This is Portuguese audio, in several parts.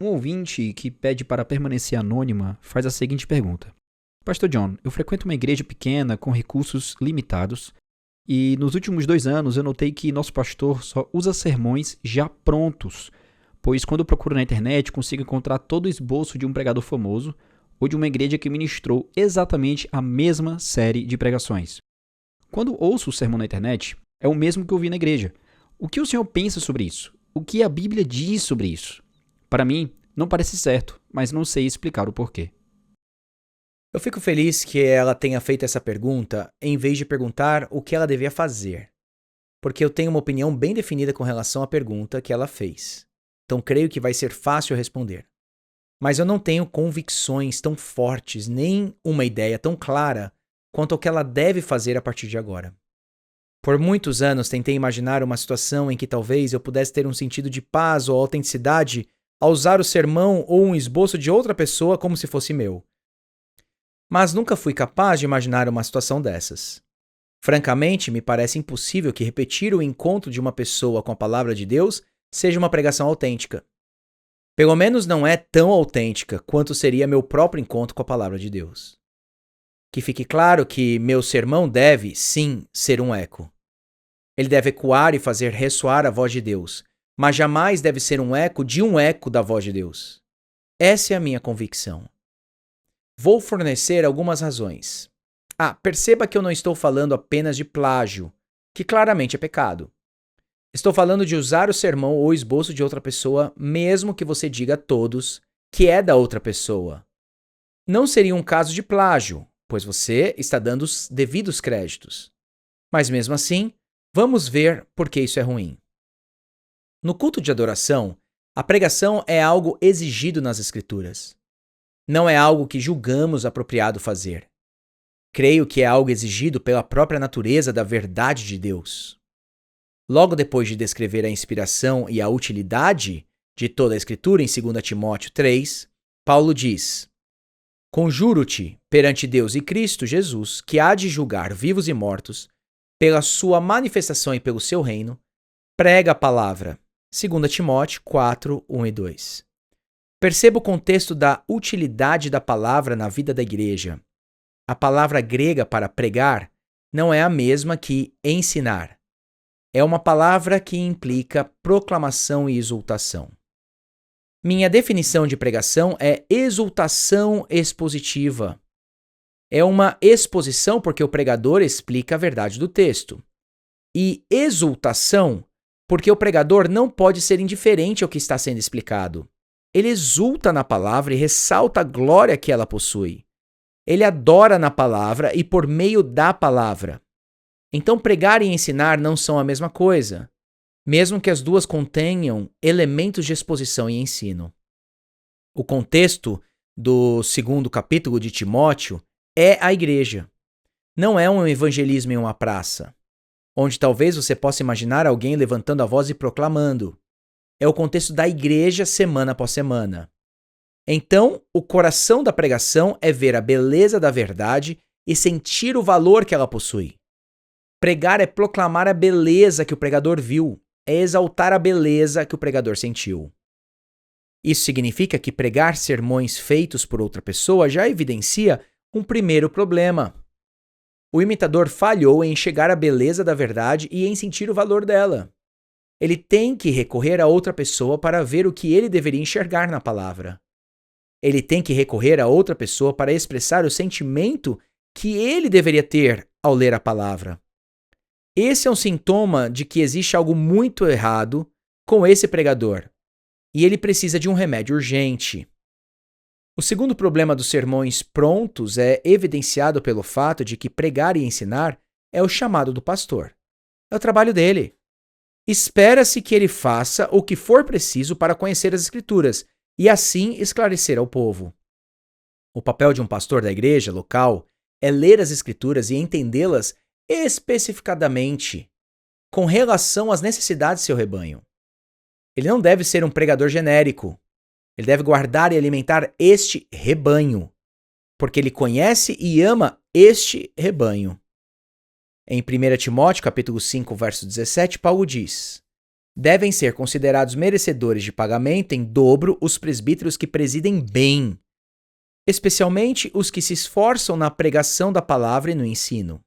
Um ouvinte que pede para permanecer anônima faz a seguinte pergunta. Pastor John, eu frequento uma igreja pequena com recursos limitados e nos últimos 2 anos eu notei que nosso pastor só usa sermões já prontos, pois quando eu procuro na internet consigo encontrar todo o esboço de um pregador famoso ou de uma igreja que ministrou exatamente a mesma série de pregações. Quando ouço o sermão na internet, é o mesmo que eu vi na igreja. O que o senhor pensa sobre isso? O que a Bíblia diz sobre isso? Para mim, não parece certo, mas não sei explicar o porquê. Eu fico feliz que ela tenha feito essa pergunta em vez de perguntar o que ela devia fazer, porque eu tenho uma opinião bem definida com relação à pergunta que ela fez. Então creio que vai ser fácil responder. Mas eu não tenho convicções tão fortes, nem uma ideia tão clara quanto ao que ela deve fazer a partir de agora. Por muitos anos tentei imaginar uma situação em que talvez eu pudesse ter um sentido de paz ou autenticidade ao usar o sermão ou um esboço de outra pessoa como se fosse meu. Mas nunca fui capaz de imaginar uma situação dessas. Francamente, me parece impossível que repetir o encontro de uma pessoa com a palavra de Deus seja uma pregação autêntica. Pelo menos não é tão autêntica quanto seria meu próprio encontro com a palavra de Deus. Que fique claro que meu sermão deve, sim, ser um eco. Ele deve ecoar e fazer ressoar a voz de Deus, mas jamais deve ser um eco de um eco da voz de Deus. Essa é a minha convicção. Vou fornecer algumas razões. Perceba que eu não estou falando apenas de plágio, que claramente é pecado. Estou falando de usar o sermão ou esboço de outra pessoa, mesmo que você diga a todos que é da outra pessoa. Não seria um caso de plágio, pois você está dando os devidos créditos. Mas mesmo assim, vamos ver por que isso é ruim. No culto de adoração, a pregação é algo exigido nas Escrituras. Não é algo que julgamos apropriado fazer. Creio que é algo exigido pela própria natureza da verdade de Deus. Logo depois de descrever a inspiração e a utilidade de toda a Escritura em 2 Timóteo 3, Paulo diz: Conjuro-te perante Deus e Cristo Jesus, que há de julgar vivos e mortos, pela sua manifestação e pelo seu reino, prega a palavra. 2 Timóteo 4, 1 e 2. Perceba o contexto da utilidade da palavra na vida da igreja. A palavra grega para pregar não é a mesma que ensinar. É uma palavra que implica proclamação e exultação. Minha definição de pregação é exultação expositiva. É uma exposição porque o pregador explica a verdade do texto. E exultação porque o pregador não pode ser indiferente ao que está sendo explicado. Ele exulta na palavra e ressalta a glória que ela possui. Ele adora na palavra e por meio da palavra. Então, pregar e ensinar não são a mesma coisa, mesmo que as duas contenham elementos de exposição e ensino. O contexto do 2º capítulo de Timóteo é a igreja. Não é um evangelismo em uma praça, onde talvez você possa imaginar alguém levantando a voz e proclamando. É o contexto da igreja semana após semana. Então, o coração da pregação é ver a beleza da verdade e sentir o valor que ela possui. Pregar é proclamar a beleza que o pregador viu, é exaltar a beleza que o pregador sentiu. Isso significa que pregar sermões feitos por outra pessoa já evidencia um primeiro problema. O imitador falhou em enxergar a beleza da verdade e em sentir o valor dela. Ele tem que recorrer a outra pessoa para ver o que ele deveria enxergar na palavra. Ele tem que recorrer a outra pessoa para expressar o sentimento que ele deveria ter ao ler a palavra. Esse é um sintoma de que existe algo muito errado com esse pregador, e ele precisa de um remédio urgente. O segundo problema dos sermões prontos é evidenciado pelo fato de que pregar e ensinar é o chamado do pastor. É o trabalho dele. Espera-se que ele faça o que for preciso para conhecer as Escrituras e assim esclarecer ao povo. O papel de um pastor da igreja local é ler as Escrituras e entendê-las especificadamente com relação às necessidades de seu rebanho. Ele não deve ser um pregador genérico. Ele deve guardar e alimentar este rebanho, porque ele conhece e ama este rebanho. Em 1 Timóteo, capítulo 5, verso 17, Paulo diz: Devem ser considerados merecedores de pagamento em dobro os presbíteros que presidem bem, especialmente os que se esforçam na pregação da palavra e no ensino.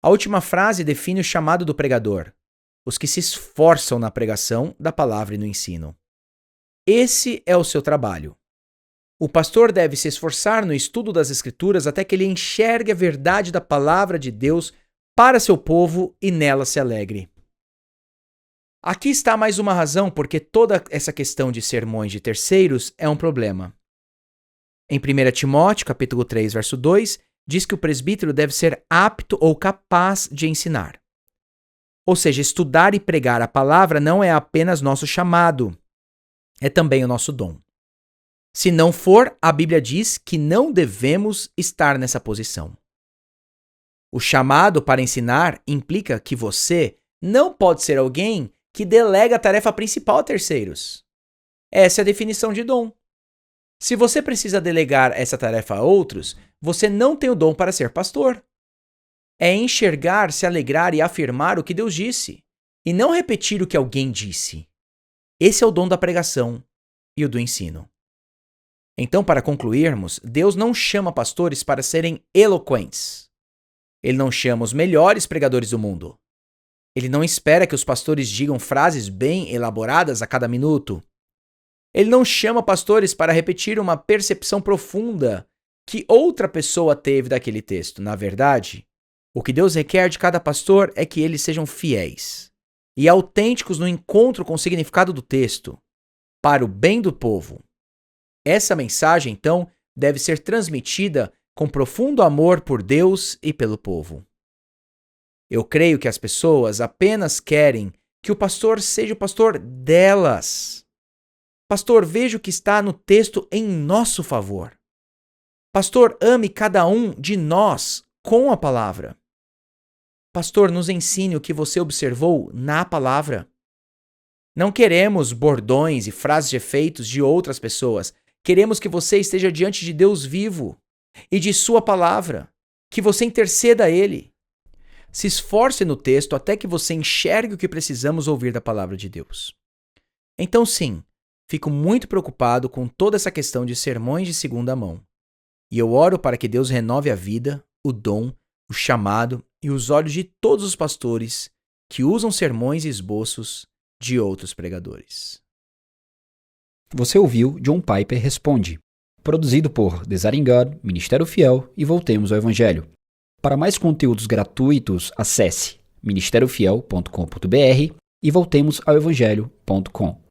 A última frase define o chamado do pregador: os que se esforçam na pregação da palavra e no ensino. Esse é o seu trabalho. O pastor deve se esforçar no estudo das Escrituras até que ele enxergue a verdade da palavra de Deus para seu povo e nela se alegre. Aqui está mais uma razão porque toda essa questão de sermões de terceiros é um problema. Em 1 Timóteo, capítulo 3, verso 2, diz que o presbítero deve ser apto ou capaz de ensinar. Ou seja, estudar e pregar a palavra não é apenas nosso chamado, é também o nosso dom. Se não for, a Bíblia diz que não devemos estar nessa posição. O chamado para ensinar implica que você não pode ser alguém que delega a tarefa principal a terceiros. Essa é a definição de dom. Se você precisa delegar essa tarefa a outros, você não tem o dom para ser pastor. É enxergar, se alegrar e afirmar o que Deus disse, e não repetir o que alguém disse. Esse é o dom da pregação e o do ensino. Então, para concluirmos, Deus não chama pastores para serem eloquentes. Ele não chama os melhores pregadores do mundo. Ele não espera que os pastores digam frases bem elaboradas a cada minuto. Ele não chama pastores para repetir uma percepção profunda que outra pessoa teve daquele texto. Na verdade, o que Deus requer de cada pastor é que eles sejam fiéis e autênticos no encontro com o significado do texto, para o bem do povo. Essa mensagem, então, deve ser transmitida com profundo amor por Deus e pelo povo. Eu creio que as pessoas apenas querem que o pastor seja o pastor delas. Pastor, veja o que está no texto em nosso favor. Pastor, ame cada um de nós com a palavra. Pastor, nos ensine o que você observou na palavra. Não queremos bordões e frases de efeitos de outras pessoas. Queremos que você esteja diante de Deus vivo e de sua palavra, que você interceda a Ele. Se esforce no texto até que você enxergue o que precisamos ouvir da palavra de Deus. Então, sim, fico muito preocupado com toda essa questão de sermões de segunda mão. E eu oro para que Deus renove a vida, o dom, o chamado e os olhos de todos os pastores que usam sermões e esboços de outros pregadores. Você ouviu John Piper Responde, produzido por Desiring God, Ministério Fiel e Voltemos ao Evangelho. Para mais conteúdos gratuitos, acesse ministériofiel.com.br e voltemosaoevangelho.com.